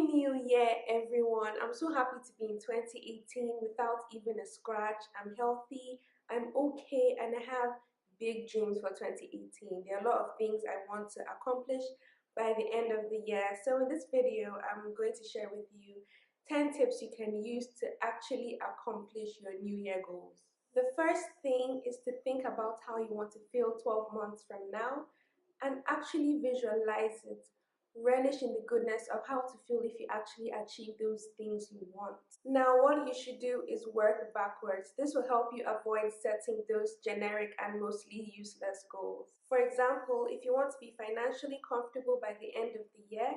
New Year, everyone. I'm so happy to be in 2018 without even a scratch. I'm healthy, I'm okay, and I have big dreams for 2018. There are a lot of things I want to accomplish by the end of the year. So in this video, I'm going to share with you 10 tips you can use to actually accomplish your New Year goals. The first thing is to think about how you want to feel 12 months from now and actually visualize it. Relish in the goodness of how to feel if you actually achieve those things you want. Now, what you should do is work backwards. This will help you avoid setting those generic and mostly useless goals. For example, if you want to be financially comfortable by the end of the year,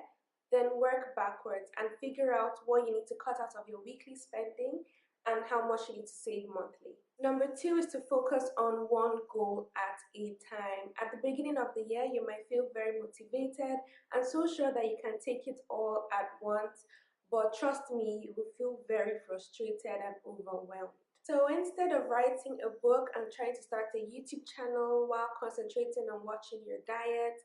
then work backwards and figure out what you need to cut out of your weekly spending and how much you need to save monthly. Number two is to focus on one goal at a time. At the beginning of the year, you might feel very motivated and so sure that you can take it all at once, but trust me, you will feel very frustrated and overwhelmed. So instead of writing a book and trying to start a YouTube channel while concentrating on watching your diet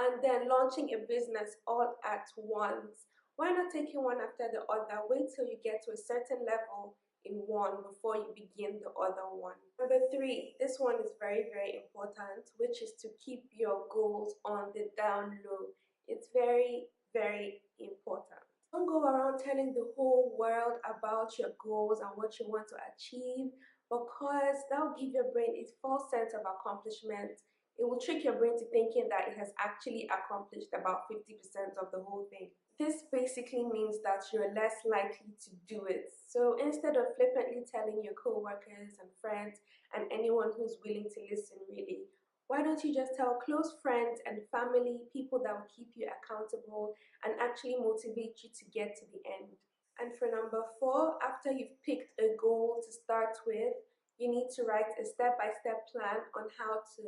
and then launching a business all at once, why not taking one after the other? Wait till you get to a certain level in one before you begin the other one. Number three, this one is very, very important, which is to keep your goals on the down low. It's very, very important. Don't go around telling the whole world about your goals and what you want to achieve, because that will give your brain a false sense of accomplishment. It will trick your brain to thinking that it has actually accomplished about 50% of the whole thing. This basically means that you're less likely to do it. So instead of flippantly telling your co-workers and friends and anyone who's willing to listen really, why don't you just tell close friends and family, people that will keep you accountable and actually motivate you to get to the end. And for number four, after you've picked a goal to start with, you need to write a step-by-step plan on how to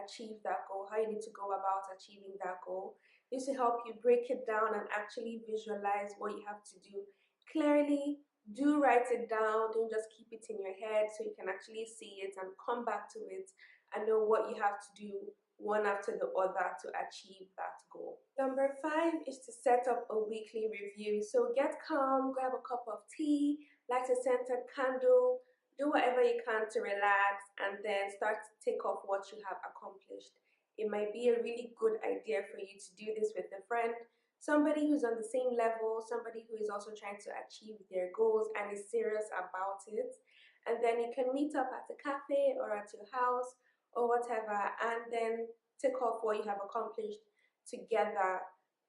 achieve that goal, how you need to go about achieving that goal. This will help you break it down and actually visualize what you have to do clearly. Do write it down, don't just keep it in your head, so you can actually see it and come back to it and know what you have to do one after the other to achieve that goal. Number five is to set up a weekly review. So get calm, grab a cup of tea, light a scented candle, do whatever you can to relax, and then start to tick off what you have accomplished. It might be a really good idea for you to do this with a friend, somebody who's on the same level, somebody who is also trying to achieve their goals and is serious about it. And then you can meet up at a cafe or at your house or whatever, and then tick off what you have accomplished together.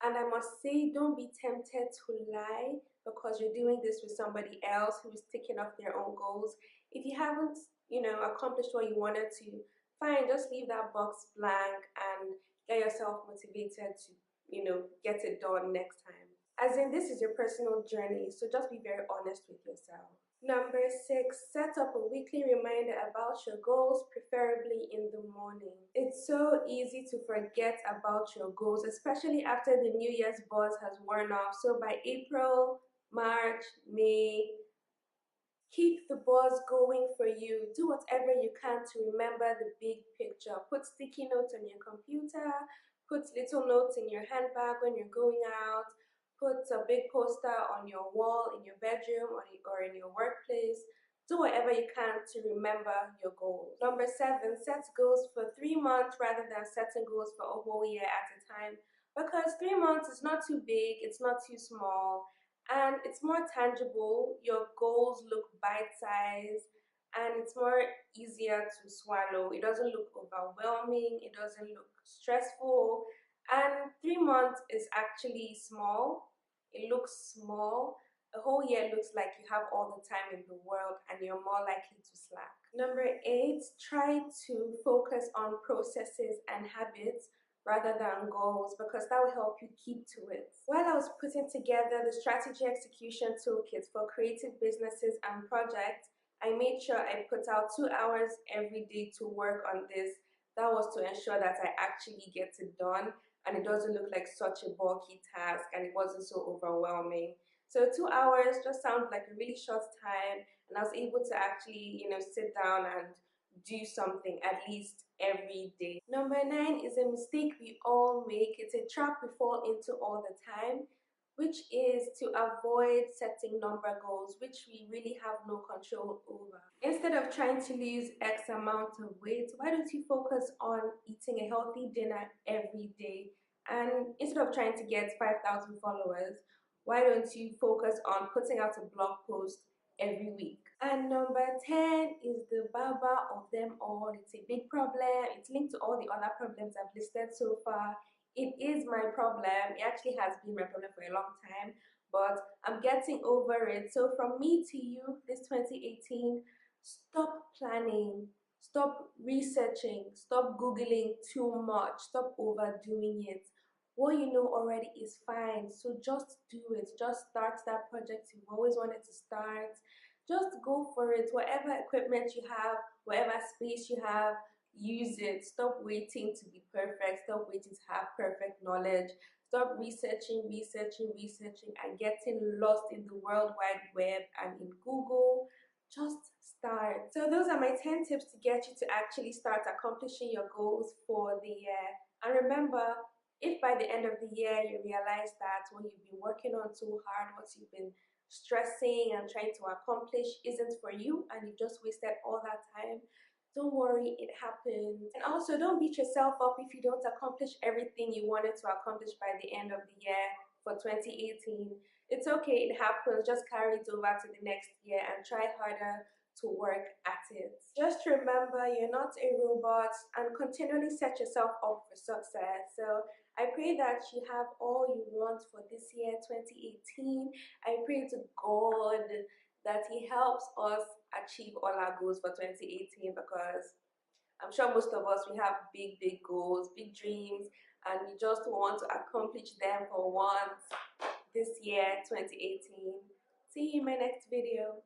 And I must say, don't be tempted to lie because you're doing this with somebody else who is ticking off their own goals. If you haven't, accomplished what you wanted to, fine, just leave that box blank and get yourself motivated to, get it done next time. As in, this is your personal journey, so just be very honest with yourself. Number six, set up a weekly reminder about your goals, preferably in the morning. It's so easy to forget about your goals, especially after the New Year's buzz has worn off. So by April, March, May, keep the buzz going for you. Do whatever you can to remember the big picture. Put sticky notes on your computer, put little notes in your handbag when you're going out, put a big poster on your wall in your bedroom or in your workplace. Do whatever you can to remember your goals. Number seven, set goals for 3 months rather than setting goals for a whole year at a time, because 3 months is not too big, it's not too small, and it's more tangible. Your goals look bite-sized and it's more easier to swallow. It doesn't look overwhelming, it doesn't look stressful, and 3 months is actually small. It looks small. A whole year looks like you have all the time in the world and you're more likely to slack. Number eight, try to focus on processes and habits rather than goals, because that will help you keep to it. While I was putting together the strategy execution toolkit for creative businesses and projects, I made sure I put out 2 hours every day to work on this. That was to ensure that I actually get it done and it doesn't look like such a bulky task and it wasn't so overwhelming. So 2 hours just sounds like a really short time, and I was able to actually, sit down and do something at least every day. Number nine is a mistake we all make. It's a trap we fall into all the time. which is to avoid setting number goals, which we really have no control over. Instead of trying to lose X amount of weight, why don't you focus on eating a healthy dinner every day? And instead of trying to get 5,000 followers, why don't you focus on putting out a blog post every week? And number 10 is the baba of them all. It's a big problem. It's linked to all the other problems I've listed so far. It is my problem. It actually has been my problem for a long time, but I'm getting over it. So from me to you, this 2018, stop planning, stop researching, stop Googling too much, stop overdoing it. What you know already is fine. So just do it. Just start that project you've always wanted to start. Just go for it. Whatever equipment you have, whatever space you have, use it. Stop waiting to be perfect. Stop waiting to have perfect knowledge. Stop researching, and getting lost in the World Wide Web and in Google. Just start. So those are my 10 tips to get you to actually start accomplishing your goals for the year. And remember, if by the end of the year you realize that what you've been working on so hard, what you've been stressing and trying to accomplish isn't for you and you just wasted all that time, don't worry, it happens. And also, don't beat yourself up if you don't accomplish everything you wanted to accomplish by the end of the year for 2018. It's okay, it happens. Just carry it over to the next year and try harder to work at it. Just remember, you're not a robot, and continually set yourself up for success. So I pray that you have all you want for this year, 2018. I pray to God that He helps us achieve all our goals for 2018, because I'm sure most of us, we have big, big goals, big dreams, and we just want to accomplish them for once this year, 2018. See you in my next video.